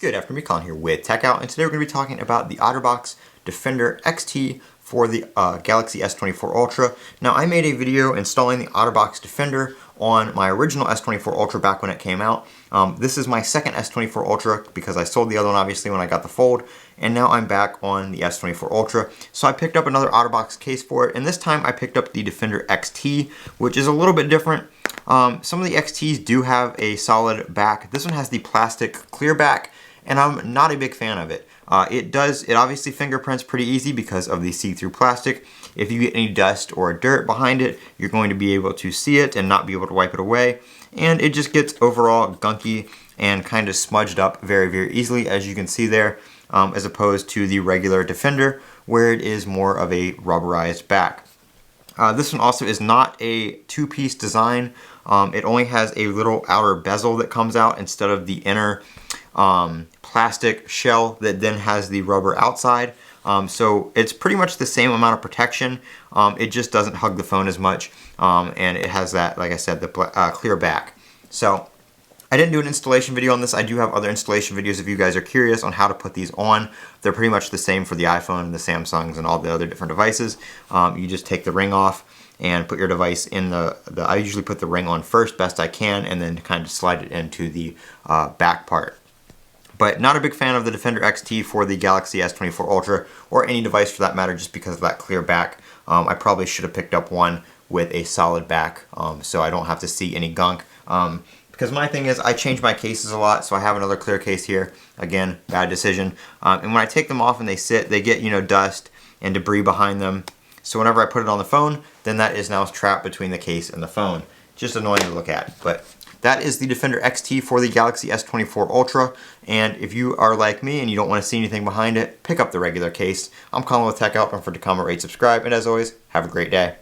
Good afternoon, Colin here with Techout, and today we're going to be talking about the Otterbox Defender XT for the Galaxy S24 Ultra. Now, I made a video installing the Otterbox Defender on my original S24 Ultra back when it came out. This is my second S24 Ultra because I sold the other one obviously when I got the Fold, and now I'm back on the S24 Ultra. So I picked up another Otterbox case for it, and this time I picked up the Defender XT, which is a little bit different. Some of the XTs do have a solid back. This one has the plastic clear back, and I'm not a big fan of it. It obviously fingerprints pretty easy because of the see-through plastic. If you get any dust or dirt behind it, you're going to be able to see it and not be able to wipe it away. And it just gets overall gunky and kind of smudged up very, very easily, as you can see there, as opposed to the regular Defender, where it is more of a rubberized back. This one also is not a two-piece design. It only has a little outer bezel that comes out instead of the inner plastic shell that then has the rubber outside. So it's pretty much the same amount of protection. It just doesn't hug the phone as much, and it has that, like I said, the clear back. So I didn't do an installation video on this. I do have other installation videos if you guys are curious on how to put these on. They're pretty much the same for the iPhone and the Samsungs and all the other different devices. You just take the ring off and put your device in I usually put the ring on first, best I can, and then kind of slide it into the back part. But not a big fan of the Defender XT for the Galaxy S24 Ultra, or any device for that matter, just because of that clear back. I probably should have picked up one with a solid back, so I don't have to see any gunk. Because my thing is, I change my cases a lot, so I have another clear case here. Again, bad decision. And when I take them off and they sit, they get, dust and debris behind them. So whenever I put it on the phone, then that is now trapped between the case and the phone. Just annoying to look at. But that is the Defender XT for the Galaxy S24 Ultra. And if you are like me and you don't want to see anything behind it, pick up the regular case. I'm Colin with Techout. Don't forget to comment, rate, subscribe, and as always, have a great day.